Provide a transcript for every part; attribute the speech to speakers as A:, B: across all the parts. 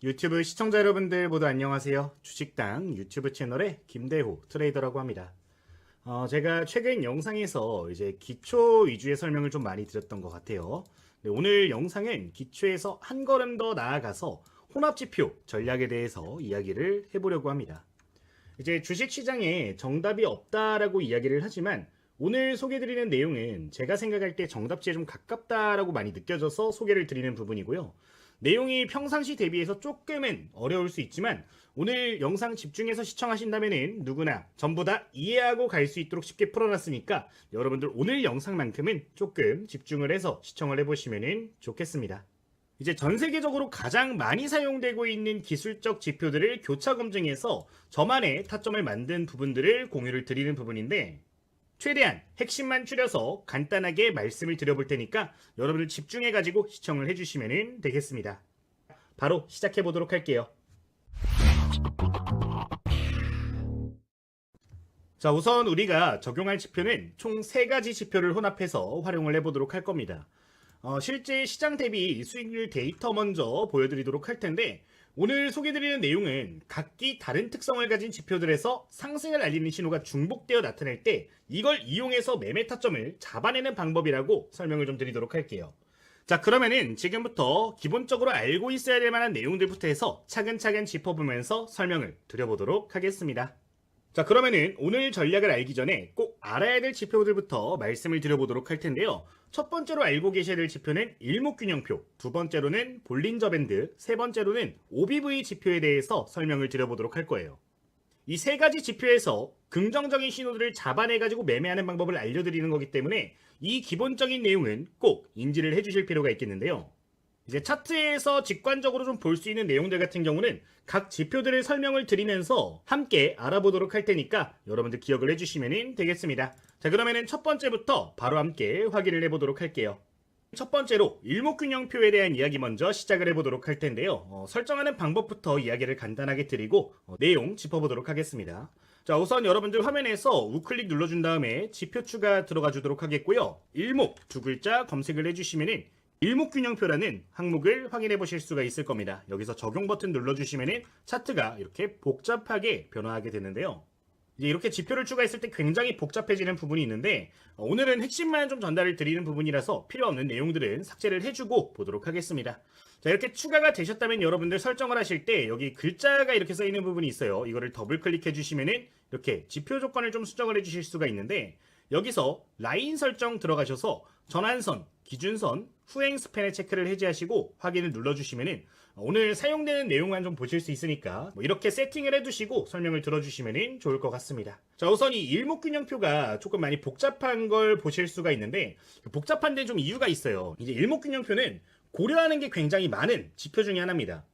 A: 유튜브 시청자 여러분들 모두 안녕하세요. 주식당 유튜브 채널의 김대호 트레이더라고 합니다. 제가 최근 영상에서 이제 기초 위주의 설명을 좀 많이 드렸던 것 같아요. 네, 오늘 영상은 기초에서 한 걸음 더 나아가서 혼합지표 전략에 대해서 이야기를 해보려고 합니다. 이제 주식시장에 정답이 없다라고 이야기를 하지만 오늘 소개드리는 내용은 제가 생각할 때 정답지에 좀 가깝다라고 많이 느껴져서 소개를 드리는 부분이고요. 내용이 평상시 대비해서 조금은 어려울 수 있지만 오늘 영상 집중해서 시청하신다면 누구나 전부 다 이해하고 갈 수 있도록 쉽게 풀어놨으니까 여러분들 오늘 영상만큼은 조금 집중을 해서 시청을 해보시면 좋겠습니다. 이제 전 세계적으로 가장 많이 사용되고 있는 기술적 지표들을 교차 검증해서 저만의 타점을 만든 부분들을 공유를 드리는 부분인데 최대한 핵심만 추려서 간단하게 말씀을 드려볼 테니까 여러분들 집중해가지고 시청을 해주시면 되겠습니다. 바로 시작해보도록 할게요. 자, 우선 우리가 적용할 지표는 총 3가지 지표를 혼합해서 활용을 해보도록 할 겁니다. 실제 시장 대비 수익률 데이터 먼저 보여드리도록 할 텐데 오늘 소개드리는 내용은 각기 다른 특성을 가진 지표들에서 상승을 알리는 신호가 중복되어 나타날 때 이걸 이용해서 매매 타점을 잡아내는 방법이라고 설명을 좀 드리도록 할게요. 자, 그러면은 지금부터 기본적으로 알고 있어야 될 만한 내용들부터 해서 차근차근 짚어보면서 설명을 드려보도록 하겠습니다. 자, 그러면은 오늘 전략을 알기 전에 꼭 알아야 될 지표들부터 말씀을 드려보도록 할 텐데요. 첫 번째로 알고 계셔야 될 지표는 일목균형표, 두 번째로는 볼린저 밴드, 세 번째로는 OBV 지표에 대해서 설명을 드려보도록 할 거예요. 이 3가지 지표에서 긍정적인 신호들을 잡아내가지고 매매하는 방법을 알려드리는 거기 때문에 이 기본적인 내용은 꼭 인지를 해주실 필요가 있겠는데요. 이제 차트에서 직관적으로 좀 볼 수 있는 내용들 같은 경우는 각 지표들을 설명을 드리면서 함께 알아보도록 할 테니까 여러분들 기억을 해주시면 되겠습니다. 자, 그러면은 첫 번째부터 바로 함께 확인을 해보도록 할게요. 첫 번째로 일목균형표에 대한 이야기 먼저 시작을 해보도록 할 텐데요. 설정하는 방법부터 이야기를 간단하게 드리고 내용 짚어보도록 하겠습니다. 자, 우선 여러분들 화면에서 우클릭 눌러준 다음에 지표추가 들어가 주도록 하겠고요. 일목 두 글자 검색을 해주시면은 일목균형표라는 항목을 확인해 보실 수가 있을 겁니다. 여기서 적용 버튼 눌러주시면 차트가 이렇게 복잡하게 변화하게 되는데요. 이제 이렇게 지표를 추가했을 때 굉장히 복잡해지는 부분이 있는데 오늘은 핵심만 좀 전달을 드리는 부분이라서 필요 없는 내용들은 삭제를 해주고 보도록 하겠습니다. 자, 이렇게 추가가 되셨다면 여러분들 설정을 하실 때 여기 글자가 이렇게 써 있는 부분이 있어요. 이거를 더블 클릭해 주시면 이렇게 지표 조건을 좀 수정을 해 주실 수가 있는데 여기서 라인 설정 들어가셔서 전환선, 기준선, 후행 스팬의 체크를 해제하시고 확인을 눌러주시면 오늘 사용되는 내용만 좀 보실 수 있으니까 이렇게 세팅을 해두시고 설명을 들어주시면 좋을 것 같습니다. 자, 우선 이 일목균형표가 조금 많이 복잡한 걸 보실 수가 있는데 복잡한 데는 좀 이유가 있어요. 이제 일목균형표는 고려하는 게 굉장히 많은 지표 중에 하나입니다.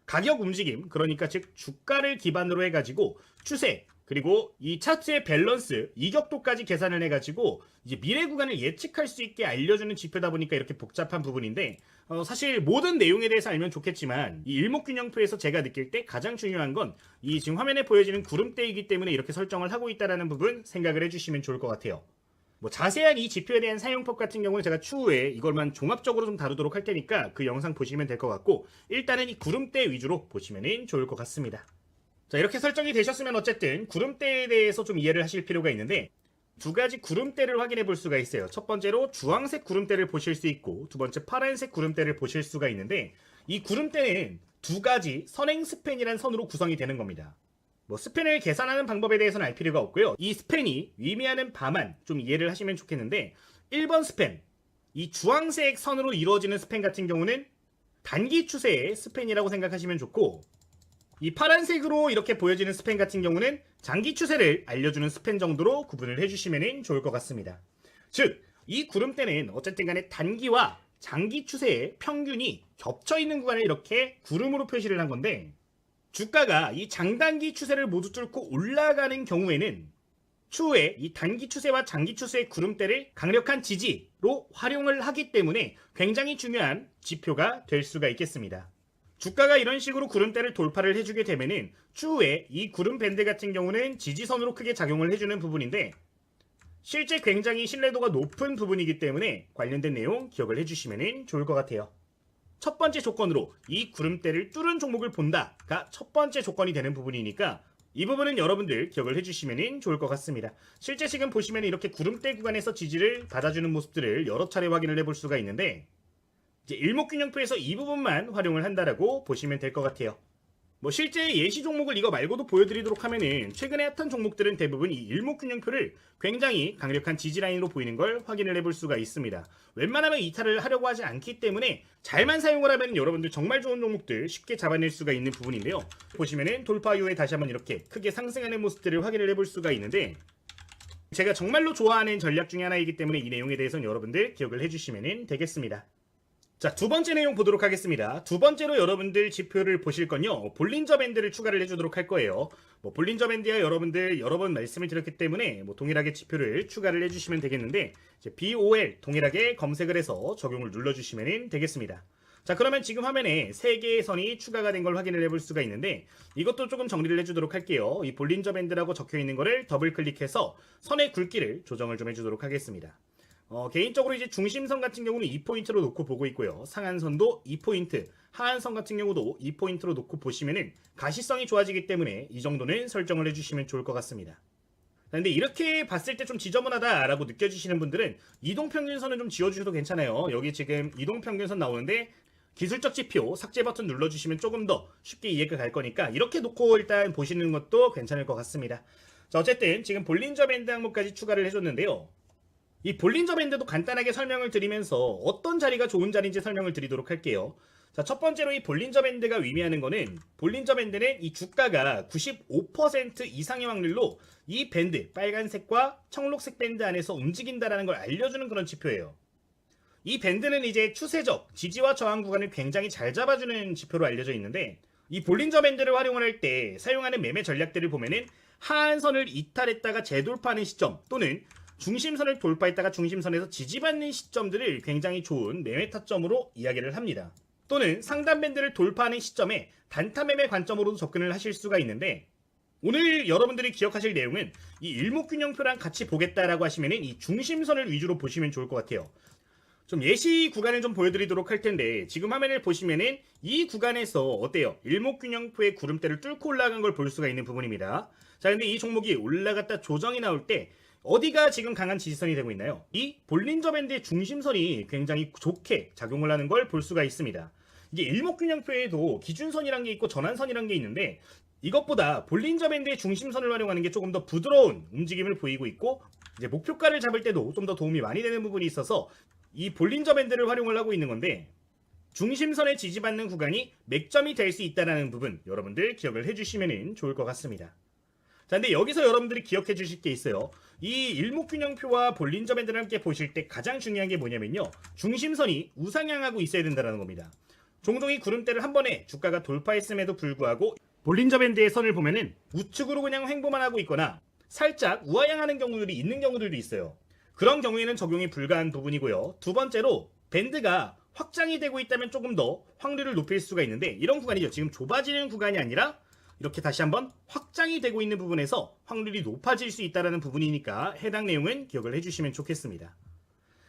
A: 가격 움직임, 그러니까 즉 주가를 기반으로 해가지고 추세, 그리고 이 차트의 밸런스, 이격도까지 계산을 해가지고 이제 미래 구간을 예측할 수 있게 알려주는 지표다 보니까 이렇게 복잡한 부분인데 사실 모든 내용에 대해서 알면 좋겠지만 이 일목균형표에서 제가 느낄 때 가장 중요한 건 이 지금 화면에 보여지는 구름대이기 때문에 이렇게 설정을 하고 있다는 부분 생각을 해주시면 좋을 것 같아요. 자세한 이 지표에 대한 사용법 같은 경우는 제가 추후에 이걸만 종합적으로 좀 다루도록 할 테니까 그 영상 보시면 될 것 같고 일단은 이 구름대 위주로 보시면 좋을 것 같습니다. 자, 이렇게 설정이 되셨으면 어쨌든 구름대에 대해서 좀 이해를 하실 필요가 있는데 두 가지 구름대를 확인해 볼 수가 있어요. 첫 번째로 주황색 구름대를 보실 수 있고 두 번째 파란색 구름대를 보실 수가 있는데 이 구름대는 두 가지 선행 스팬이라는 선으로 구성이 되는 겁니다. 스팬을 계산하는 방법에 대해서는 알 필요가 없고요. 이 스팬이 의미하는 바만 좀 이해를 하시면 좋겠는데 1번 스팬, 이 주황색 선으로 이루어지는 스팬 같은 경우는 단기 추세의 스팬이라고 생각하시면 좋고 이 파란색으로 이렇게 보여지는 스팬 같은 경우는 장기 추세를 알려주는 스팬 정도로 구분을 해주시면 좋을 것 같습니다. 즉, 이 구름대는 어쨌든 간에 단기와 장기 추세의 평균이 겹쳐있는 구간을 이렇게 구름으로 표시를 한 건데 주가가 이 장단기 추세를 모두 뚫고 올라가는 경우에는 추후에 이 단기 추세와 장기 추세의 구름대를 강력한 지지로 활용을 하기 때문에 굉장히 중요한 지표가 될 수가 있겠습니다. 주가가 이런 식으로 구름대를 돌파를 해주게 되면은 추후에 이 구름 밴드 같은 경우는 지지선으로 크게 작용을 해주는 부분인데 실제 굉장히 신뢰도가 높은 부분이기 때문에 관련된 내용 기억을 해주시면 좋을 것 같아요. 첫 번째 조건으로 이 구름대를 뚫은 종목을 본다가 첫 번째 조건이 되는 부분이니까 이 부분은 여러분들 기억을 해주시면 좋을 것 같습니다. 실제 지금 보시면 이렇게 구름대 구간에서 지지를 받아주는 모습들을 여러 차례 확인을 해볼 수가 있는데 이제 일목균형표에서 이 부분만 활용을 한다라고 보시면 될 것 같아요. 뭐 실제 예시 종목을 이거 말고도 보여드리도록 하면은 최근에 핫한 종목들은 대부분 이 일목균형표를 굉장히 강력한 지지라인으로 보이는 걸 확인을 해볼 수가 있습니다. 웬만하면 이탈을 하려고 하지 않기 때문에 잘만 사용을 하면 여러분들 정말 좋은 종목들 쉽게 잡아낼 수가 있는 부분인데요. 보시면은 돌파 이후에 다시 한번 이렇게 크게 상승하는 모습들을 확인을 해볼 수가 있는데 제가 정말로 좋아하는 전략 중에 하나이기 때문에 이 내용에 대해서는 여러분들 기억을 해주시면 되겠습니다. 자, 두 번째 내용 보도록 하겠습니다. 두 번째로 여러분들 지표를 보실 건요. 볼린저 밴드를 추가를 해주도록 할 거예요. 볼린저 밴드야 여러분들 여러 번 말씀을 드렸기 때문에 동일하게 지표를 추가를 해주시면 되겠는데 이제 BOL 동일하게 검색을 해서 적용을 눌러주시면 되겠습니다. 자, 그러면 지금 화면에 3개의 선이 추가가 된 걸 확인을 해볼 수가 있는데 이것도 조금 정리를 해주도록 할게요. 이 볼린저 밴드라고 적혀 있는 거를 더블 클릭해서 선의 굵기를 조정을 좀 해주도록 하겠습니다. 개인적으로 이제 중심선 같은 경우는 2포인트로 놓고 보고 있고요. 상한선도 2포인트, 하한선 같은 경우도 2포인트로 놓고 보시면은 가시성이 좋아지기 때문에 이 정도는 설정을 해주시면 좋을 것 같습니다. 근데 이렇게 봤을 때 좀 지저분하다라고 느껴지시는 분들은 이동평균선을 좀 지워주셔도 괜찮아요. 여기 지금 이동평균선 나오는데 기술적 지표 삭제 버튼 눌러주시면 조금 더 쉽게 이해가 갈 거니까 이렇게 놓고 일단 보시는 것도 괜찮을 것 같습니다. 자, 어쨌든 지금 볼린저 밴드 항목까지 추가를 해줬는데요. 이 볼린저 밴드도 간단하게 설명을 드리면서 어떤 자리가 좋은 자리인지 설명을 드리도록 할게요. 자, 첫 번째로 이 볼린저 밴드가 의미하는 거는 볼린저 밴드는 이 주가가 95% 이상의 확률로 이 밴드, 빨간색과 청록색 밴드 안에서 움직인다라는 걸 알려주는 그런 지표예요. 이 밴드는 이제 추세적 지지와 저항 구간을 굉장히 잘 잡아주는 지표로 알려져 있는데 이 볼린저 밴드를 활용을 할 때 사용하는 매매 전략들을 보면은 하한선을 이탈했다가 재돌파하는 시점 또는 중심선을 돌파했다가 중심선에서 지지받는 시점들을 굉장히 좋은 매매 타점으로 이야기를 합니다. 또는 상단 밴드를 돌파하는 시점에 단타 매매 관점으로도 접근을 하실 수가 있는데 오늘 여러분들이 기억하실 내용은 이 일목균형표랑 같이 보겠다라고 하시면은 이 중심선을 위주로 보시면 좋을 것 같아요. 좀 예시 구간을 좀 보여드리도록 할 텐데 지금 화면을 보시면은 이 구간에서 어때요? 일목균형표의 구름대를 뚫고 올라간 걸 볼 수가 있는 부분입니다. 자, 근데 이 종목이 올라갔다 조정이 나올 때 어디가 지금 강한 지지선이 되고 있나요? 이 볼린저 밴드의 중심선이 굉장히 좋게 작용을 하는 걸 볼 수가 있습니다. 이게 일목균형표에도 기준선이란 게 있고 전환선이란 게 있는데 이것보다 볼린저 밴드의 중심선을 활용하는 게 조금 더 부드러운 움직임을 보이고 있고 이제 목표가를 잡을 때도 좀 더 도움이 많이 되는 부분이 있어서 이 볼린저 밴드를 활용을 하고 있는 건데 중심선에 지지받는 구간이 맥점이 될 수 있다는 부분 여러분들 기억을 해주시면 좋을 것 같습니다. 자, 근데 여기서 여러분들이 기억해 주실 게 있어요. 이 일목균형표와 볼린저 밴드를 함께 보실 때 가장 중요한 게 뭐냐면요. 중심선이 우상향하고 있어야 된다는 겁니다. 종종 이 구름대를 한 번에 주가가 돌파했음에도 불구하고 볼린저 밴드의 선을 보면은 우측으로 그냥 횡보만 하고 있거나 살짝 우하향하는 경우들이 있는 경우들도 있어요. 그런 경우에는 적용이 불가한 부분이고요. 두 번째로 밴드가 확장이 되고 있다면 조금 더 확률을 높일 수가 있는데 이런 구간이죠. 지금 좁아지는 구간이 아니라 이렇게 다시 한번 확장이 되고 있는 부분에서 확률이 높아질 수 있다는 부분이니까 해당 내용은 기억을 해주시면 좋겠습니다.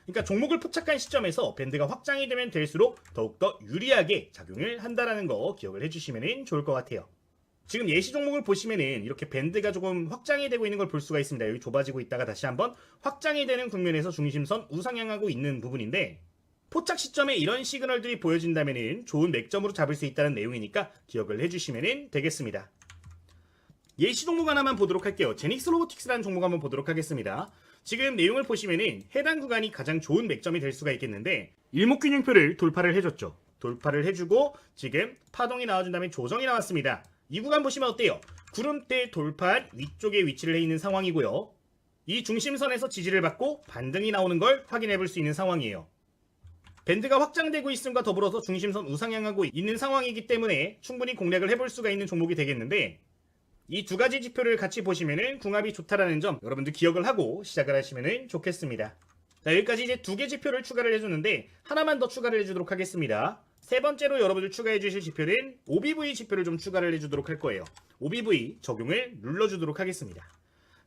A: 그러니까 종목을 포착한 시점에서 밴드가 확장이 되면 될수록 더욱더 유리하게 작용을 한다는 거 기억을 해주시면 좋을 것 같아요. 지금 예시 종목을 보시면은 이렇게 밴드가 조금 확장이 되고 있는 걸 볼 수가 있습니다. 여기 좁아지고 있다가 다시 한번 확장이 되는 국면에서 중심선 우상향하고 있는 부분인데 포착 시점에 이런 시그널들이 보여진다면 좋은 맥점으로 잡을 수 있다는 내용이니까 기억을 해주시면 되겠습니다. 예시 종목 하나만 보도록 할게요. 제닉스 로보틱스라는 종목 한번 보도록 하겠습니다. 지금 내용을 보시면 해당 구간이 가장 좋은 맥점이 될 수가 있겠는데 일목균형표를 돌파를 해줬죠. 돌파를 해주고 지금 파동이 나와준 다음에 조정이 나왔습니다. 이 구간 보시면 어때요? 구름대 돌파한 위쪽에 위치를 해 있는 상황이고요. 이 중심선에서 지지를 받고 반등이 나오는 걸 확인해 볼 수 있는 상황이에요. 밴드가 확장되고 있음과 더불어서 중심선 우상향하고 있는 상황이기 때문에 충분히 공략을 해볼 수가 있는 종목이 되겠는데 이 두 가지 지표를 같이 보시면은 궁합이 좋다라는 점 여러분들 기억을 하고 시작을 하시면 좋겠습니다. 자, 여기까지 이제 2개 지표를 추가를 해줬는데 하나만 더 추가를 해주도록 하겠습니다. 세 번째로 여러분들 추가해 주실 지표는 OBV 지표를 좀 추가를 해주도록 할 거예요. OBV 적용을 눌러주도록 하겠습니다.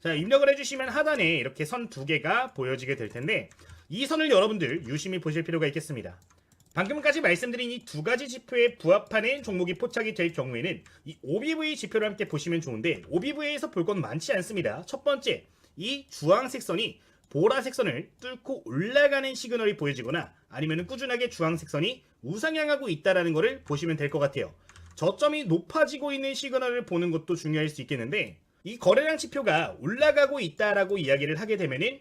A: 자, 입력을 해주시면 하단에 이렇게 선 2개가 보여지게 될 텐데 이 선을 여러분들 유심히 보실 필요가 있겠습니다. 방금까지 말씀드린 이 두 가지 지표에 부합하는 종목이 포착이 될 경우에는 이 OBV 지표를 함께 보시면 좋은데 OBV에서 볼 건 많지 않습니다. 첫 번째, 이 주황색 선이 보라색 선을 뚫고 올라가는 시그널이 보여지거나 아니면 꾸준하게 주황색 선이 우상향하고 있다는 것을 보시면 될 것 같아요. 저점이 높아지고 있는 시그널을 보는 것도 중요할 수 있겠는데 이 거래량 지표가 올라가고 있다라고 이야기를 하게 되면은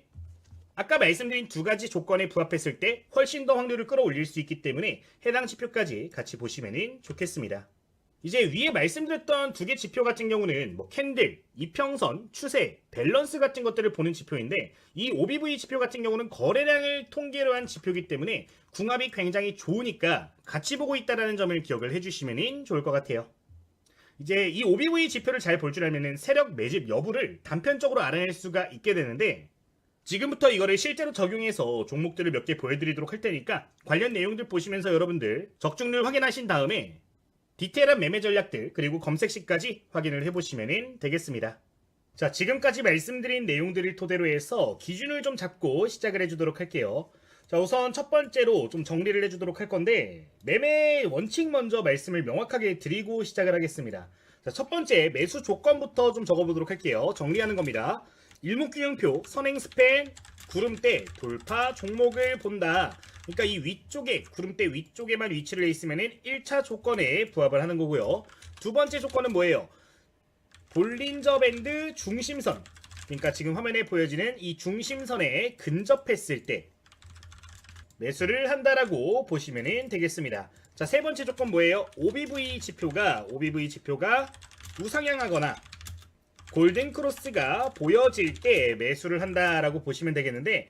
A: 아까 말씀드린 두 가지 조건에 부합했을 때 훨씬 더 확률을 끌어올릴 수 있기 때문에 해당 지표까지 같이 보시면 좋겠습니다. 이제 위에 말씀드렸던 두 개 지표 같은 경우는 캔들, 이평선, 추세, 밸런스 같은 것들을 보는 지표인데 이 OBV 지표 같은 경우는 거래량을 통계로 한 지표이기 때문에 궁합이 굉장히 좋으니까 같이 보고 있다는 점을 기억을 해주시면 좋을 것 같아요. 이제 이 OBV 지표를 잘 볼 줄 알면 세력 매집 여부를 단편적으로 알아낼 수가 있게 되는데 지금부터 이거를 실제로 적용해서 종목들을 몇 개 보여드리도록 할 테니까 관련 내용들 보시면서 여러분들 적중률 확인하신 다음에 디테일한 매매 전략들 그리고 검색시까지 확인을 해보시면 되겠습니다. 자, 지금까지 말씀드린 내용들을 토대로 해서 기준을 좀 잡고 시작을 해주도록 할게요. 자, 우선 첫 번째로 좀 정리를 해주도록 할 건데 매매 원칙 먼저 말씀을 명확하게 드리고 시작을 하겠습니다. 자, 첫 번째 매수 조건부터 좀 적어보도록 할게요. 정리하는 겁니다. 일목균형표, 선행 스팬, 구름대, 돌파, 종목을 본다. 그러니까 이 위쪽에, 구름대 위쪽에만 위치를 해 있으면 1차 조건에 부합을 하는 거고요. 두 번째 조건은 뭐예요? 볼린저 밴드 중심선. 그러니까 지금 화면에 보여지는 이 중심선에 근접했을 때 매수를 한다라고 보시면 되겠습니다. 자, 세 번째 조건 뭐예요? OBV 지표가 우상향하거나 골든 크로스가 보여질 때 매수를 한다라고 보시면 되겠는데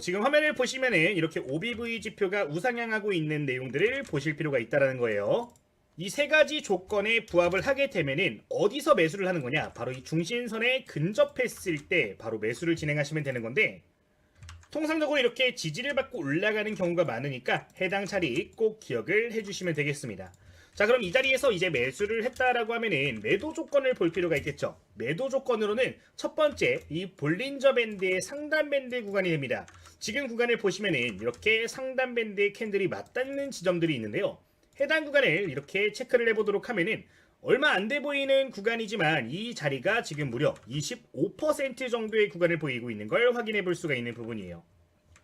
A: 지금 화면을 보시면은 이렇게 OBV 지표가 우상향하고 있는 내용들을 보실 필요가 있다는 거예요. 이 세 가지 조건에 부합을 하게 되면은 어디서 매수를 하는 거냐? 바로 이 중심선에 근접했을 때 바로 매수를 진행하시면 되는 건데 통상적으로 이렇게 지지를 받고 올라가는 경우가 많으니까 해당 자리 꼭 기억을 해주시면 되겠습니다. 자, 그럼 이 자리에서 이제 매수를 했다라고 하면은 매도 조건을 볼 필요가 있겠죠. 매도 조건으로는 첫 번째 이 볼린저 밴드의 상단 밴드 구간이 됩니다. 지금 구간을 보시면은 이렇게 상단 밴드의 캔들이 맞닿는 지점들이 있는데요. 해당 구간을 이렇게 체크를 해보도록 하면은 얼마 안 돼 보이는 구간이지만 이 자리가 지금 무려 25% 정도의 구간을 보이고 있는 걸 확인해 볼 수가 있는 부분이에요.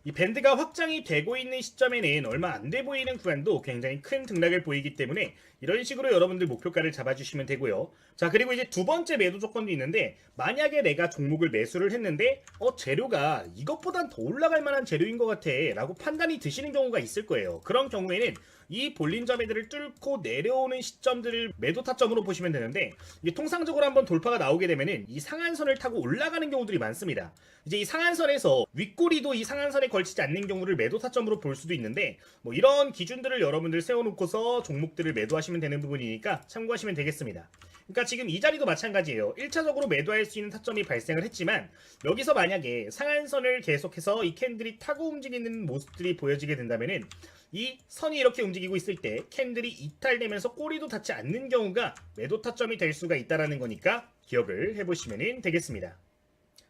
A: 이 밴드가 확장이 되고 있는 시점에는 얼마 안 돼 보이는 구간도 굉장히 큰 등락을 보이기 때문에 이런 식으로 여러분들 목표가를 잡아주시면 되고요. 자, 그리고 이제 두 번째 매도 조건도 있는데 만약에 내가 종목을 매수를 했는데 재료가 이것보단 더 올라갈 만한 재료인 것 같아 라고 판단이 드시는 경우가 있을 거예요. 그런 경우에는 이 볼린저 밴드를 뚫고 내려오는 시점들을 매도 타점으로 보시면 되는데 이게 통상적으로 한번 돌파가 나오게 되면은 이 상한선을 타고 올라가는 경우들이 많습니다. 이제 이 상한선에서 윗꼬리도 이 상한선에 걸치지 않는 경우를 매도 타점으로 볼 수도 있는데 이런 기준들을 여러분들 세워놓고서 종목들을 매도하시면 되는 부분이니까 참고하시면 되겠습니다. 그러니까 지금 이 자리도 마찬가지예요. 1차적으로 매도할 수 있는 타점이 발생을 했지만 여기서 만약에 상한선을 계속해서 이 캔들이 타고 움직이는 모습들이 보여지게 된다면은 이 선이 이렇게 움직이고 있을 때 캔들이 이탈되면서 꼬리도 닿지 않는 경우가 매도 타점이 될 수가 있다는 거니까 기억을 해보시면 되겠습니다.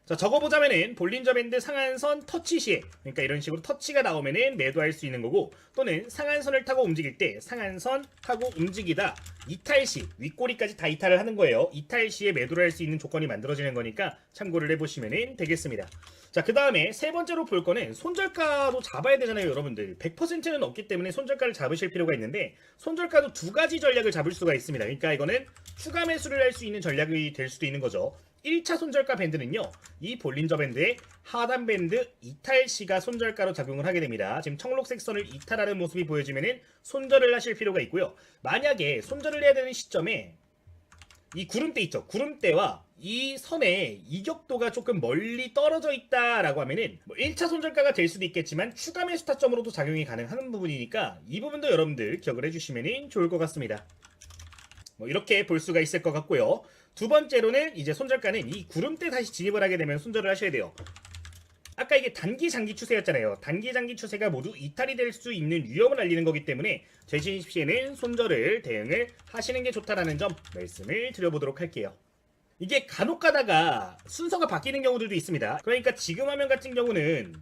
A: 자, 적어보자면은 볼린저 밴드 상한선 터치 시에 그러니까 이런 식으로 터치가 나오면은 매도할 수 있는 거고 또는 상한선을 타고 움직일 때 상한선 타고 움직이다 이탈 시 윗꼬리까지 다 이탈을 하는 거예요. 이탈 시에 매도를 할 수 있는 조건이 만들어지는 거니까 참고를 해보시면 되겠습니다. 자, 그 다음에 세 번째로 볼 거는 손절가도 잡아야 되잖아요. 여러분들 100%는 없기 때문에 손절가를 잡으실 필요가 있는데 손절가도 두 가지 전략을 잡을 수가 있습니다. 그러니까 이거는 추가 매수를 할 수 있는 전략이 될 수도 있는 거죠. 1차 손절가 밴드는요, 이 볼린저 밴드의 하단 밴드 이탈 시가 손절가로 작용을 하게 됩니다. 지금 청록색 선을 이탈하는 모습이 보여지면은 손절을 하실 필요가 있고요. 만약에 손절을 해야 되는 시점에 이 구름대 있죠. 구름대와 이 선의 이격도가 조금 멀리 떨어져 있다라고 하면은 1차 손절가가 될 수도 있겠지만 추가 매수 타점으로도 작용이 가능한 부분이니까 이 부분도 여러분들 기억을 해주시면 좋을 것 같습니다. 이렇게 볼 수가 있을 것 같고요. 두 번째로는 이제 손절가는 이 구름대 다시 진입을 하게 되면 손절을 하셔야 돼요. 아까 이게 단기 장기 추세였잖아요. 단기 장기 추세가 모두 이탈이 될 수 있는 위험을 알리는 거기 때문에 재진입 시에는 손절을 대응을 하시는 게 좋다라는 점 말씀을 드려보도록 할게요. 이게 간혹 가다가 순서가 바뀌는 경우들도 있습니다. 그러니까 지금 화면 같은 경우는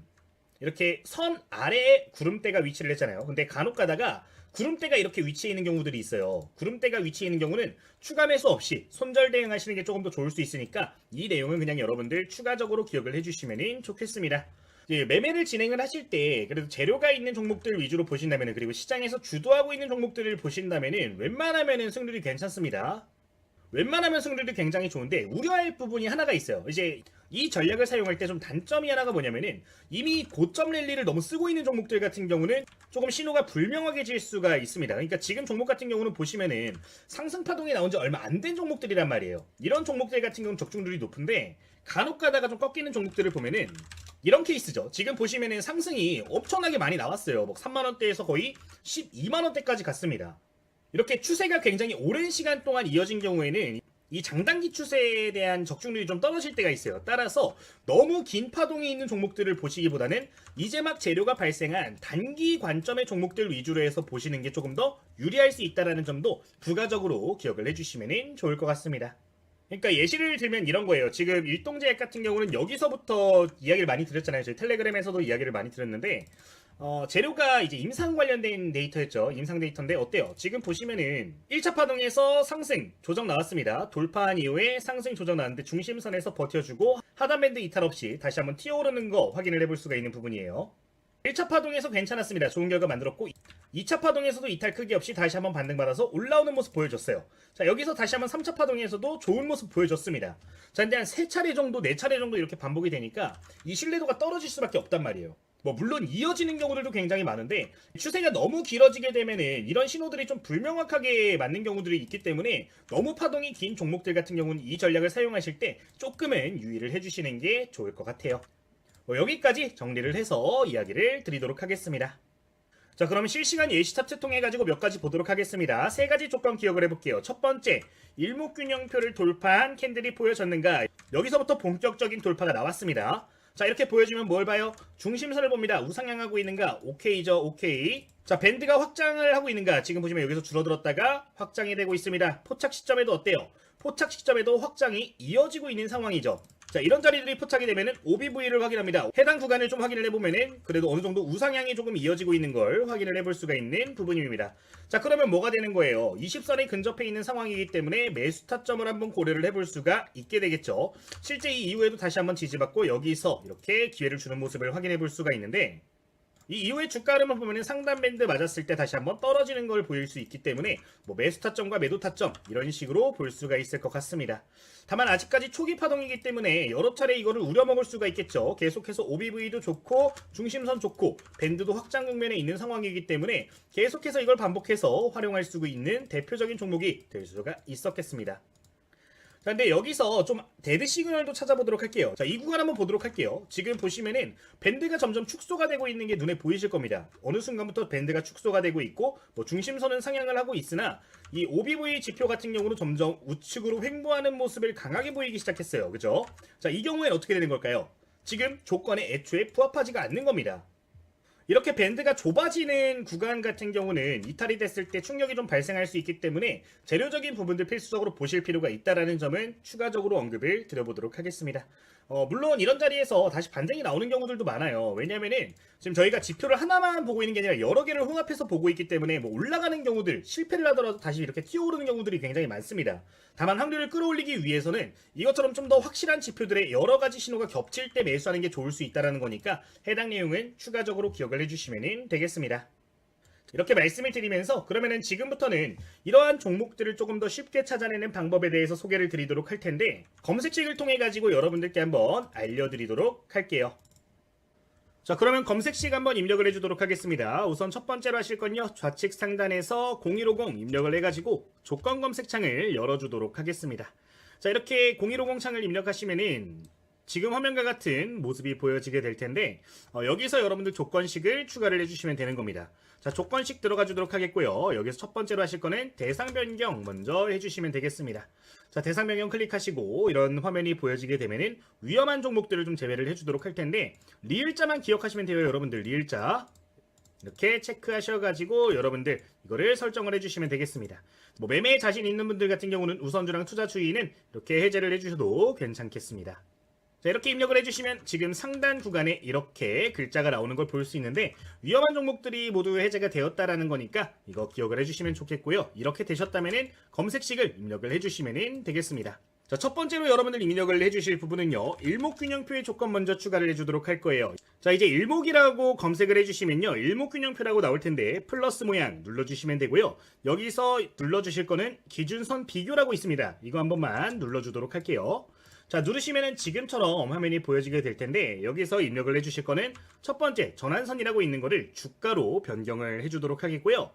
A: 이렇게 선 아래에 구름대가 위치를 했잖아요. 근데 간혹 가다가 구름대가 이렇게 위치해 있는 경우들이 있어요. 구름대가 위치해 있는 경우는 추가 매수 없이 손절 대응하시는 게 조금 더 좋을 수 있으니까 이 내용은 그냥 여러분들 추가적으로 기억을 해주시면 좋겠습니다. 매매를 진행을 하실 때 그래도 재료가 있는 종목들 위주로 보신다면, 그리고 시장에서 주도하고 있는 종목들을 보신다면 웬만하면 승률이 괜찮습니다. 웬만하면 승률이 굉장히 좋은데 우려할 부분이 하나가 있어요. 이제 이 전략을 사용할 때 좀 단점이 하나가 뭐냐면은, 이미 고점 랠리를 너무 쓰고 있는 종목들 같은 경우는 조금 신호가 불명확해 질 수가 있습니다. 그러니까 지금 종목 같은 경우는 보시면은 상승 파동이 나온 지 얼마 안 된 종목들이란 말이에요. 이런 종목들 같은 경우는 적중률이 높은데 간혹 가다가 좀 꺾이는 종목들을 보면은 이런 케이스죠. 지금 보시면은 상승이 엄청나게 많이 나왔어요. 뭐 3만원대에서 거의 12만원대까지 갔습니다. 이렇게 추세가 굉장히 오랜 시간 동안 이어진 경우에는 이 장단기 추세에 대한 적중률이 좀 떨어질 때가 있어요. 따라서 너무 긴 파동이 있는 종목들을 보시기보다는 이제 막 재료가 발생한 단기 관점의 종목들 위주로 해서 보시는 게 조금 더 유리할 수 있다는 점도 부가적으로 기억을 해주시면 좋을 것 같습니다. 그러니까 예시를 들면 이런 거예요. 지금 일동제약 같은 경우는 여기서부터 이야기를 많이 드렸잖아요. 저희 텔레그램에서도 이야기를 많이 드렸는데 재료가 이제 임상 관련된 데이터였죠. 임상 데이터인데 어때요? 지금 보시면은 1차 파동에서 상승 조정 나왔습니다. 돌파한 이후에 상승 조정 나왔는데 중심선에서 버텨주고 하단밴드 이탈 없이 다시 한번 튀어오르는 거 확인을 해볼 수가 있는 부분이에요. 1차 파동에서 괜찮았습니다. 좋은 결과 만들었고 2차 파동에서도 이탈 크기 없이 다시 한번 반등받아서 올라오는 모습 보여줬어요. 자, 여기서 다시 한번 3차 파동에서도 좋은 모습 보여줬습니다. 자, 근데 한 3차례 정도, 4차례 정도 이렇게 반복이 되니까 이 신뢰도가 떨어질 수밖에 없단 말이에요. 뭐 물론 이어지는 경우들도 굉장히 많은데 추세가 너무 길어지게 되면은 이런 신호들이 좀 불명확하게 맞는 경우들이 있기 때문에 너무 파동이 긴 종목들 같은 경우는 이 전략을 사용하실 때 조금은 유의를 해주시는 게 좋을 것 같아요. 여기까지 정리를 해서 이야기를 드리도록 하겠습니다. 자, 그럼 실시간 예시 차트 통해 가지고 몇 가지 보도록 하겠습니다. 3가지 조건 기억을 해볼게요. 첫 번째, 일목균형표를 돌파한 캔들이 보여졌는가? 여기서부터 본격적인 돌파가 나왔습니다. 자, 이렇게 보여주면 뭘 봐요? 중심선을 봅니다. 우상향하고 있는가? 오케이죠, 오케이. 자, 밴드가 확장을 하고 있는가? 지금 보시면 여기서 줄어들었다가 확장이 되고 있습니다. 포착 시점에도 어때요? 포착 시점에도 확장이 이어지고 있는 상황이죠. 자, 이런 자리들이 포착이 되면은 OBV를 확인합니다. 해당 구간을 좀 확인을 해보면은 그래도 어느 정도 우상향이 조금 이어지고 있는 걸 확인을 해볼 수가 있는 부분입니다. 자, 그러면 뭐가 되는 거예요? 20선에 근접해 있는 상황이기 때문에 매수 타점을 한번 고려를 해볼 수가 있게 되겠죠. 실제 이 이후에도 다시 한번 지지받고 여기서 이렇게 기회를 주는 모습을 확인해 볼 수가 있는데, 이 이후에 주가 흐름을 보면 상단 밴드 맞았을 때 다시 한번 떨어지는 걸 보일 수 있기 때문에 뭐 매수 타점과 매도 타점 이런 식으로 볼 수가 있을 것 같습니다. 다만 아직까지 초기 파동이기 때문에 여러 차례 이거를 우려먹을 수가 있겠죠. 계속해서 OBV도 좋고 중심선 좋고 밴드도 확장 국면에 있는 상황이기 때문에 계속해서 이걸 반복해서 활용할 수 있는 대표적인 종목이 될 수가 있었겠습니다. 자, 근데 여기서 좀 데드 시그널도 찾아보도록 할게요. 자, 이 구간 한번 보도록 할게요. 지금 보시면은 밴드가 점점 축소가 되고 있는 게 눈에 보이실 겁니다. 어느 순간부터 밴드가 축소가 되고 있고 뭐 중심선은 상향을 하고 있으나 이 OBV 지표 같은 경우는 점점 우측으로 횡보하는 모습을 강하게 보이기 시작했어요. 그죠? 자, 이 경우에는 어떻게 되는 걸까요? 지금 조건에 애초에 부합하지가 않는 겁니다. 이렇게 밴드가 좁아지는 구간 같은 경우는 이탈이 됐을 때 충격이 좀 발생할 수 있기 때문에 재료적인 부분들 필수적으로 보실 필요가 있다는 점은 추가적으로 언급을 드려보도록 하겠습니다. 물론 이런 자리에서 다시 반등이 나오는 경우들도 많아요. 왜냐면은 지금 저희가 지표를 하나만 보고 있는 게 아니라 여러 개를 혼합해서 보고 있기 때문에 뭐 올라가는 경우들, 실패를 하더라도 다시 이렇게 튀어오르는 경우들이 굉장히 많습니다. 다만 확률을 끌어올리기 위해서는 이것처럼 좀 더 확실한 지표들의 여러 가지 신호가 겹칠 때 매수하는 게 좋을 수 있다는 거니까 해당 내용은 추가적으로 기억을 해주시면 되겠습니다. 이렇게 말씀을 드리면서 그러면은 지금부터는 이러한 종목들을 조금 더 쉽게 찾아내는 방법에 대해서 소개를 드리도록 할 텐데, 검색식을 통해 가지고 여러분들께 한번 알려드리도록 할게요. 자, 그러면 검색식 한번 입력을 해주도록 하겠습니다. 우선 첫 번째로 하실 건요, 좌측 상단에서 0150 입력을 해가지고 조건 검색창을 열어주도록 하겠습니다. 자, 이렇게 0150 창을 입력하시면은 지금 화면과 같은 모습이 보여지게 될 텐데, 여기서 여러분들 조건식을 추가를 해주시면 되는 겁니다. 자, 조건식 들어가 주도록 하겠고요. 여기서 첫 번째로 하실 거는 대상 변경 먼저 해주시면 되겠습니다. 자, 대상 변경 클릭하시고 이런 화면이 보여지게 되면은 위험한 종목들을 좀 제외를 해주도록 할 텐데, 리을자만 기억하시면 돼요. 여러분들 리을자 이렇게 체크하셔가지고 여러분들 이거를 설정을 해주시면 되겠습니다. 뭐 매매에 자신 있는 분들 같은 경우는 우선주랑 투자 추이는 이렇게 해제를 해주셔도 괜찮겠습니다. 자, 이렇게 입력을 해주시면 지금 상단 구간에 이렇게 글자가 나오는 걸 볼 수 있는데 위험한 종목들이 모두 해제가 되었다라는 거니까 이거 기억을 해주시면 좋겠고요. 이렇게 되셨다면 검색식을 입력을 해주시면 되겠습니다. 자, 첫 번째로 여러분들 입력을 해주실 부분은요, 일목균형표의 조건 먼저 추가를 해주도록 할 거예요. 자, 이제 일목이라고 검색을 해주시면요, 일목균형표라고 나올 텐데 플러스 모양 눌러주시면 되고요. 여기서 눌러주실 거는 기준선 비교라고 있습니다. 이거 한 번만 눌러주도록 할게요. 자, 누르시면은 지금처럼 화면이 보여지게 될 텐데 여기서 입력을 해주실 거는 첫 번째 전환선이라고 있는 거를 주가로 변경을 해주도록 하겠고요.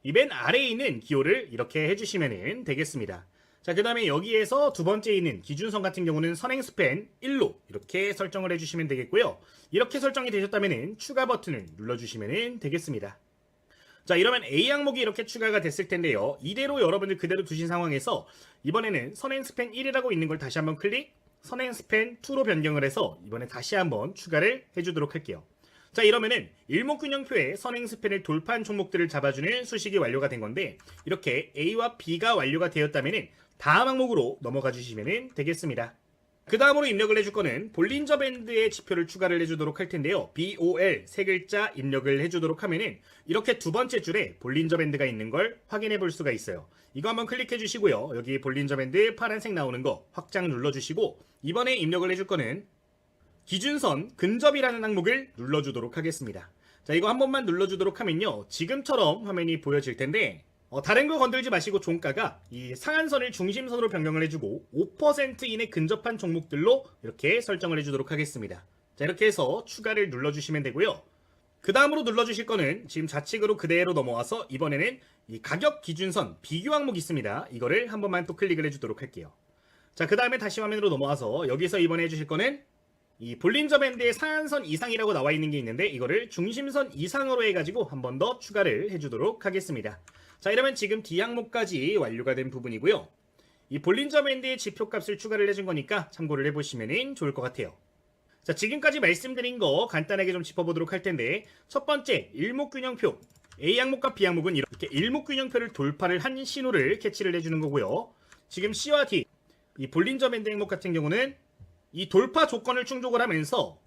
A: 이 맨 아래에 있는 기호를 이렇게 해주시면 되겠습니다. 자, 그 다음에 여기에서 두 번째에 있는 기준선 같은 경우는 선행 스팬 1로 이렇게 설정을 해주시면 되겠고요. 이렇게 설정이 되셨다면 추가 버튼을 눌러주시면 되겠습니다. 자, 이러면 A 항목이 이렇게 추가가 됐을 텐데요. 이대로 여러분들 그대로 두신 상황에서 이번에는 선행 스팬 1이라고 있는 걸 다시 한번 클릭, 선행 스팬 2로 변경을 해서 이번에 다시 한번 추가를 해주도록 할게요. 자, 이러면은 일목균형표에 선행 스팬을 돌파한 종목들을 잡아주는 수식이 완료가 된 건데 이렇게 A와 B가 완료가 되었다면은 다음 항목으로 넘어가 주시면 되겠습니다. 그 다음으로 입력을 해줄 거는 볼린저 밴드의 지표를 추가를 해주도록 할 텐데요. BOL 세 글자 입력을 해주도록 하면은 이렇게 두 번째 줄에 볼린저 밴드가 있는 걸 확인해 볼 수가 있어요. 이거 한번 클릭해 주시고요. 여기 볼린저 밴드 파란색 나오는 거 확장 눌러주시고 이번에 입력을 해줄 거는 기준선 근접이라는 항목을 눌러주도록 하겠습니다. 자, 이거 한 번만 눌러주도록 하면요, 지금처럼 화면이 보여질 텐데 다른 거 건들지 마시고 종가가 이 상한선을 중심선으로 변경을 해주고 5% 이내 근접한 종목들로 이렇게 설정을 해주도록 하겠습니다. 자, 이렇게 해서 추가를 눌러주시면 되고요. 그 다음으로 눌러주실 거는 지금 좌측으로 그대로 넘어와서 이번에는 이 가격 기준선 비교 항목 있습니다. 이거를 한 번만 또 클릭을 해주도록 할게요. 자, 그 다음에 다시 화면으로 넘어와서 여기서 이번에 해주실 거는 이 볼린저 밴드의 상한선 이상이라고 나와 있는 게 있는데 이거를 중심선 이상으로 해가지고 한 번 더 추가를 해주도록 하겠습니다. 자, 이러면 지금 D 항목까지 완료가 된 부분이고요. 이 볼린저 밴드의 지표값을 추가를 해준 거니까 참고를 해보시면 좋을 것 같아요. 자, 지금까지 말씀드린 거 간단하게 좀 짚어보도록 할 텐데 첫 번째 일목균형표 A 항목과 B 항목은 이렇게 일목균형표를 돌파를 한 신호를 캐치를 해주는 거고요. 지금 C와 D 이 볼린저 밴드 항목 같은 경우는 이 돌파 조건을 충족을 하면서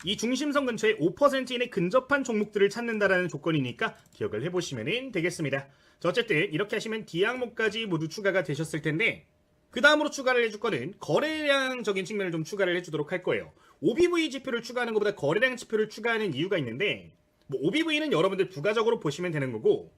A: 이 중심선 근처에 5% 이내 근접한 종목들을 찾는다라는 조건이니까 기억을 해보시면 되겠습니다. 자, 어쨌든 이렇게 하시면 D 항목까지 모두 추가가 되셨을 텐데 그 다음으로 추가를 해줄 거는 거래량적인 측면을 좀 추가를 해주도록 할 거예요. OBV 지표를 추가하는 것보다 거래량 지표를 추가하는 이유가 있는데 OBV는 여러분들 부가적으로 보시면 되는 거고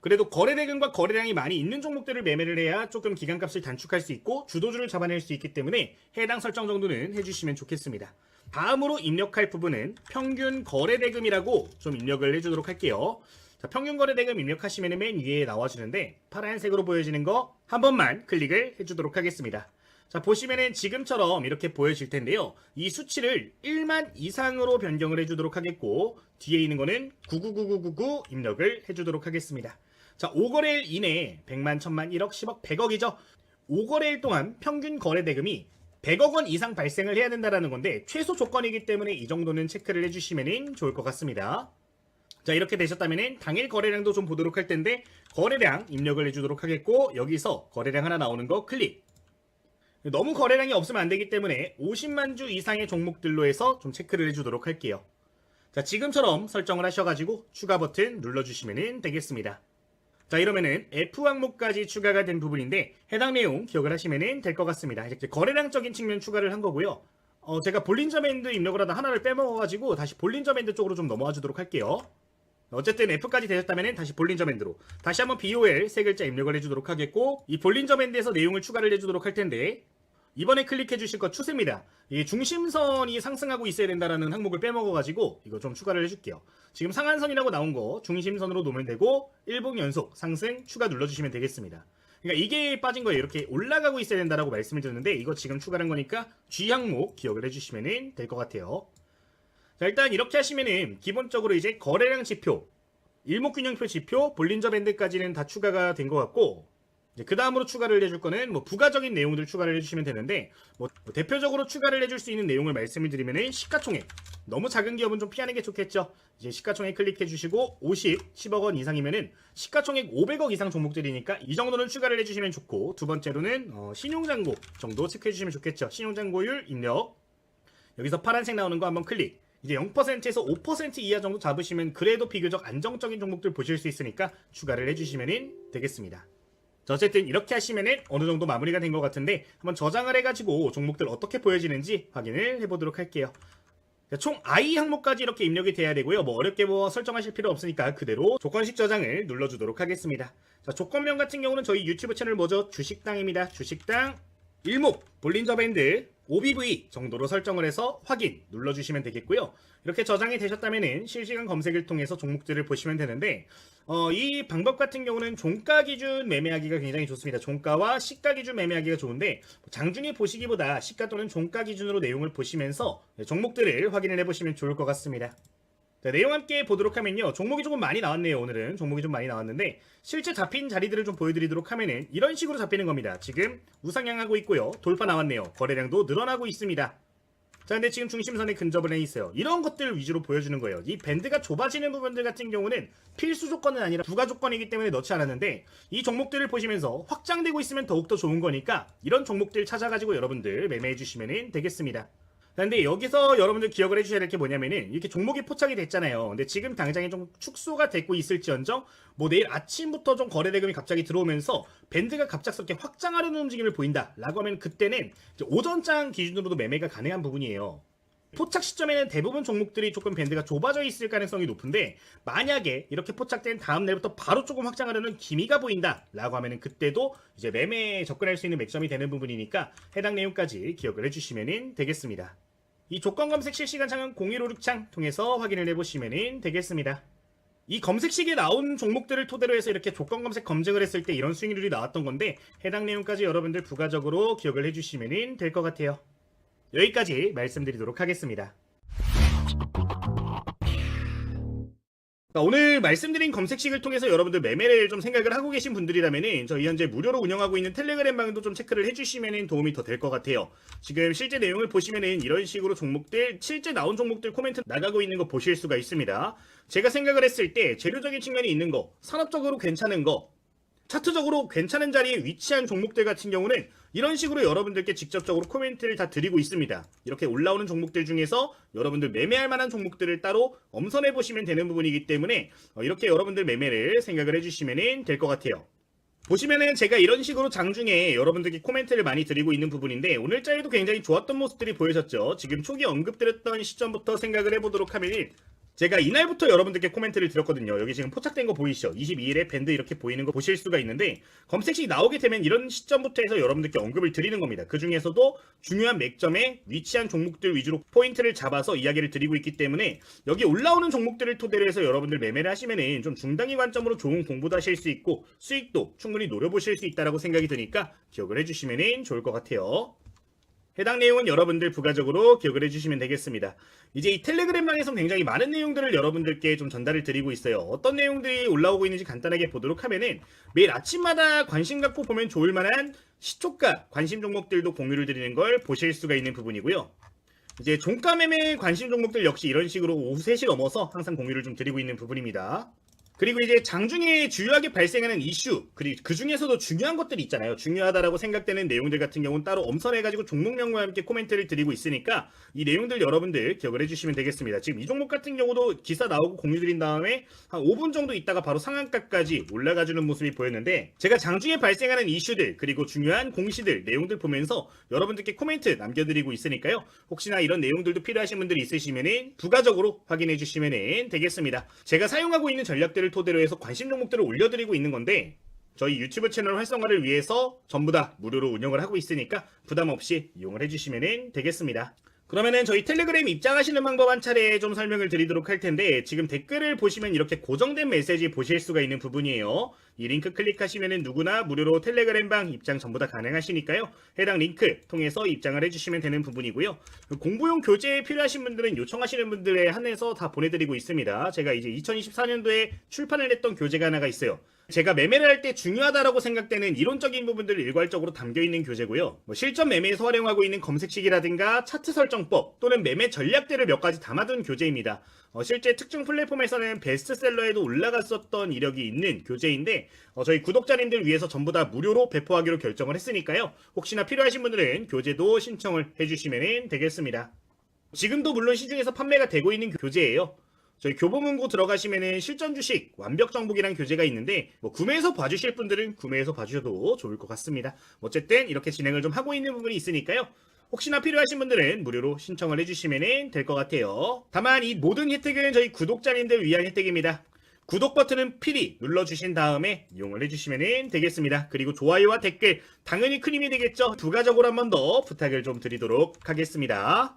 A: 그래도 거래 대금과 거래량이 많이 있는 종목들을 매매를 해야 조금 기간값을 단축할 수 있고 주도주를 잡아낼 수 있기 때문에 해당 설정 정도는 해주시면 좋겠습니다. 다음으로 입력할 부분은 평균 거래 대금이라고 좀 입력을 해주도록 할게요. 자, 평균 거래 대금 입력하시면 맨 위에 나와주는데 파란색으로 보여지는 거 한 번만 클릭을 해주도록 하겠습니다. 자, 보시면은 지금처럼 이렇게 보여질 텐데요. 이 수치를 1만 이상으로 변경을 해주도록 하겠고 뒤에 있는 거는 999999 입력을 해주도록 하겠습니다. 자, 5거래일 이내에 100만, 1000만, 1억, 10억, 100억이죠. 5거래일 동안 평균 거래 대금이 100억 원 이상 발생을 해야 된다는 건데 최소 조건이기 때문에 이 정도는 체크를 해주시면 좋을 것 같습니다. 자, 이렇게 되셨다면 당일 거래량도 좀 보도록 할 텐데 거래량 입력을 해주도록 하겠고 여기서 거래량 하나 나오는 거 클릭. 너무 거래량이 없으면 안 되기 때문에 50만 주 이상의 종목들로 해서 좀 체크를 해주도록 할게요. 자, 지금처럼 설정을 하셔가지고 추가 버튼 눌러주시면 되겠습니다. 자, 이러면은 F 항목까지 추가가 된 부분인데 해당 내용 기억을 하시면 될 것 같습니다. 이제 거래량적인 측면 추가를 한 거고요. 제가 볼린저 밴드 입력을 하다 하나를 빼먹어가지고 다시 볼린저 밴드 쪽으로 좀 넘어와 주도록 할게요. 어쨌든 F까지 되셨다면 다시 볼린저 밴드로 다시 한번 BOL 세 글자 입력을 해주도록 하겠고 이 볼린저 밴드에서 내용을 추가를 해주도록 할 텐데 이번에 클릭해 주실 거 추세입니다. 이 중심선이 상승하고 있어야 된다라는 항목을 빼먹어가지고 이거 좀 추가를 해줄게요. 지금 상한선이라고 나온 거 중심선으로 놓으면 되고 1분 연속 상승 추가 눌러주시면 되겠습니다. 그러니까 이게 빠진 거예요. 이렇게 올라가고 있어야 된다라고 말씀을 드렸는데 이거 지금 추가한 거니까 G 항목 기억을 해주시면 될 것 같아요. 자, 일단 이렇게 하시면은 기본적으로 이제 거래량 지표, 일목균형표 지표, 볼린저 밴드까지는 다 추가가 된 것 같고 그 다음으로 추가를 해줄 거는 부가적인 내용들 추가를 해주시면 되는데 대표적으로 추가를 해줄 수 있는 내용을 말씀을 드리면은 시가총액, 너무 작은 기업은 좀 피하는 게 좋겠죠. 이제 시가총액 클릭해 주시고 50, 10억 원 이상이면은 시가총액 500억 이상 종목들이니까 이 정도는 추가를 해주시면 좋고 두 번째로는 신용잔고 정도 체크해 주시면 좋겠죠. 신용잔고율 입력. 여기서 파란색 나오는 거 한번 클릭. 이제 0%에서 5% 이하 정도 잡으시면 그래도 비교적 안정적인 종목들 보실 수 있으니까 추가를 해주시면 되겠습니다. 자, 어쨌든 이렇게 하시면은 어느 정도 마무리가 된 것 같은데 한번 저장을 해가지고 종목들 어떻게 보여지는지 확인을 해보도록 할게요. 자, 총 I 항목까지 이렇게 입력이 돼야 되고요. 뭐 어렵게 설정하실 필요 없으니까 그대로 조건식 저장을 눌러주도록 하겠습니다. 자, 조건명 같은 경우는 저희 유튜브 채널 뭐죠? 주식당입니다. 주식당 일목 볼린저 밴드 OBV 정도로 설정을 해서 확인 눌러주시면 되겠고요. 이렇게 저장이 되셨다면 실시간 검색을 통해서 종목들을 보시면 되는데 이 방법 같은 경우는 종가 기준 매매하기가 굉장히 좋습니다. 종가와 시가 기준 매매하기가 좋은데 장중에 보시기보다 시가 또는 종가 기준으로 내용을 보시면서 종목들을 확인을 해보시면 좋을 것 같습니다. 자, 내용 함께 보도록 하면요. 종목이 조금 많이 나왔네요. 오늘은 종목이 좀 많이 나왔는데 실제 잡힌 자리들을 좀 보여드리도록 하면은 이런 식으로 잡히는 겁니다. 지금 우상향하고 있고요. 돌파 나왔네요. 거래량도 늘어나고 있습니다. 자, 근데 지금 중심선에 근접을 해 있어요. 이런 것들 위주로 보여주는 거예요. 이 밴드가 좁아지는 부분들 같은 경우는 필수 조건은 아니라 부가 조건이기 때문에 넣지 않았는데 이 종목들을 보시면서 확장되고 있으면 더욱더 좋은 거니까 이런 종목들 찾아가지고 여러분들 매매해 주시면 되겠습니다. 근데 여기서 여러분들 기억을 해주셔야 될 게 뭐냐면은 이렇게 종목이 포착이 됐잖아요. 근데 지금 당장에 좀 축소가 되고 있을지언정 뭐 내일 아침부터 좀 거래 대금이 갑자기 들어오면서 밴드가 갑작스럽게 확장하려는 움직임을 보인다 라고 하면 그때는 이제 오전장 기준으로도 매매가 가능한 부분이에요. 포착 시점에는 대부분 종목들이 조금 밴드가 좁아져 있을 가능성이 높은데 만약에 이렇게 포착된 다음 날부터 바로 조금 확장하려는 기미가 보인다 라고 하면은 그때도 이제 매매에 접근할 수 있는 맥점이 되는 부분이니까 해당 내용까지 기억을 해주시면 되겠습니다. 이 조건 검색 실시간 창은 0156창 통해서 확인을 해보시면 되겠습니다. 이 검색식에 나온 종목들을 토대로 해서 이렇게 조건 검색 검증을 했을 때 이런 수익률이 나왔던 건데 해당 내용까지 여러분들 부가적으로 기억을 해주시면 될 것 같아요. 여기까지 말씀드리도록 하겠습니다. 오늘 말씀드린 검색식을 통해서 여러분들 매매를 좀 생각을 하고 계신 분들이라면 저희 현재 무료로 운영하고 있는 텔레그램 방도 좀 체크를 해주시면 도움이 더 될 것 같아요. 지금 실제 내용을 보시면 이런 식으로 종목들 실제 나온 종목들 코멘트 나가고 있는 거 보실 수가 있습니다. 제가 생각을 했을 때 재료적인 측면이 있는 거, 산업적으로 괜찮은 거, 차트적으로 괜찮은 자리에 위치한 종목들 같은 경우는 이런 식으로 여러분들께 직접적으로 코멘트를 다 드리고 있습니다. 이렇게 올라오는 종목들 중에서 여러분들 매매할 만한 종목들을 따로 엄선해 보시면 되는 부분이기 때문에 이렇게 여러분들 매매를 생각을 해주시면 될 것 같아요. 보시면은 제가 이런 식으로 장중에 여러분들께 코멘트를 많이 드리고 있는 부분인데 오늘자리도 굉장히 좋았던 모습들이 보여졌죠. 지금 초기 언급드렸던 시점부터 생각을 해보도록 하면 제가 이날부터 여러분들께 코멘트를 드렸거든요. 여기 지금 포착된 거 보이시죠? 22일에 밴드 이렇게 보이는 거 보실 수가 있는데 검색식이 나오게 되면 이런 시점부터 해서 여러분들께 언급을 드리는 겁니다. 그 중에서도 중요한 맥점에 위치한 종목들 위주로 포인트를 잡아서 이야기를 드리고 있기 때문에 여기 올라오는 종목들을 토대로 해서 여러분들 매매를 하시면은 좀 중단기 관점으로 좋은 공부도 하실 수 있고 수익도 충분히 노려보실 수 있다라고 생각이 드니까 기억을 해주시면 좋을 것 같아요. 해당 내용은 여러분들 부가적으로 기억을 해주시면 되겠습니다. 이제 이 텔레그램방에서 굉장히 많은 내용들을 여러분들께 좀 전달을 드리고 있어요. 어떤 내용들이 올라오고 있는지 간단하게 보도록 하면은 매일 아침마다 관심 갖고 보면 좋을 만한 시초가 관심 종목들도 공유를 드리는 걸 보실 수가 있는 부분이고요. 이제 종가 매매 관심 종목들 역시 이런 식으로 오후 3시 넘어서 항상 공유를 좀 드리고 있는 부분입니다. 그리고 이제 장중에 주요하게 발생하는 이슈, 그리고 그 중에서도 중요한 것들이 있잖아요. 중요하다라고 생각되는 내용들 같은 경우는 따로 엄선해가지고 종목명과 함께 코멘트를 드리고 있으니까 이 내용들 여러분들 기억을 해주시면 되겠습니다. 지금 이 종목 같은 경우도 기사 나오고 공유 드린 다음에 한 5분 정도 있다가 바로 상한가까지 올라가주는 모습이 보였는데 제가 장중에 발생하는 이슈들 그리고 중요한 공시들 내용들 보면서 여러분들께 코멘트 남겨드리고 있으니까요. 혹시나 이런 내용들도 필요하신 분들이 있으시면 부가적으로 확인해 주시면 되겠습니다. 제가 사용하고 있는 전략들을 토대로 해서 관심 종목들을 올려드리고 있는 건데 저희 유튜브 채널 활성화를 위해서 전부 다 무료로 운영을 하고 있으니까 부담 없이 이용을 해주시면 되겠습니다. 그러면은 저희 텔레그램 입장하시는 방법 한 차례 좀 설명을 드리도록 할 텐데 지금 댓글을 보시면 이렇게 고정된 메시지 보실 수가 있는 부분이에요. 이 링크 클릭하시면은 누구나 무료로 텔레그램방 입장 전부 다 가능하시니까요. 해당 링크 통해서 입장을 해주시면 되는 부분이고요. 공부용 교재 필요하신 분들은 요청하시는 분들에 한해서 다 보내드리고 있습니다. 제가 이제 2024년도에 출판을 했던 교재가 하나가 있어요. 제가 매매를 할 때 중요하다라고 생각되는 이론적인 부분들을 일괄적으로 담겨있는 교재고요. 실전 매매에서 활용하고 있는 검색식이라든가 차트 설정법 또는 매매 전략들을 몇 가지 담아둔 교재입니다. 실제 특정 플랫폼에서는 베스트셀러에도 올라갔었던 이력이 있는 교재인데 저희 구독자님들 위해서 전부 다 무료로 배포하기로 결정을 했으니까요. 혹시나 필요하신 분들은 교재도 신청을 해주시면 되겠습니다. 지금도 물론 시중에서 판매가 되고 있는 교재예요. 저희 교보문고 들어가시면은 실전 주식 완벽 정복이라는 교재가 있는데 뭐 구매해서 봐주실 분들은 구매해서 봐주셔도 좋을 것 같습니다. 어쨌든 이렇게 진행을 좀 하고 있는 부분이 있으니까요. 혹시나 필요하신 분들은 무료로 신청을 해주시면 될 것 같아요. 다만 이 모든 혜택은 저희 구독자님들 위한 혜택입니다. 구독 버튼은 필히 눌러주신 다음에 이용을 해주시면 되겠습니다. 그리고 좋아요와 댓글 당연히 큰 힘이 되겠죠. 부가적으로 한 번 더 부탁을 좀 드리도록 하겠습니다.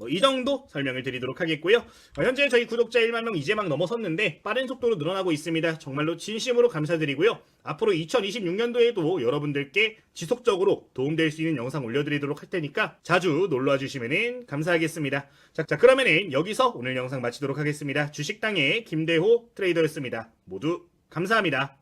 A: 이 정도 설명을 드리도록 하겠고요. 현재 저희 구독자 1만 명 이제 막 넘어섰는데 빠른 속도로 늘어나고 있습니다. 정말로 진심으로 감사드리고요. 앞으로 2026년도에도 여러분들께 지속적으로 도움될 수 있는 영상 올려드리도록 할 테니까 자주 놀러와 주시면 감사하겠습니다. 자, 그러면은 여기서 오늘 영상 마치도록 하겠습니다. 주식당의 김대호 트레이더였습니다. 모두 감사합니다.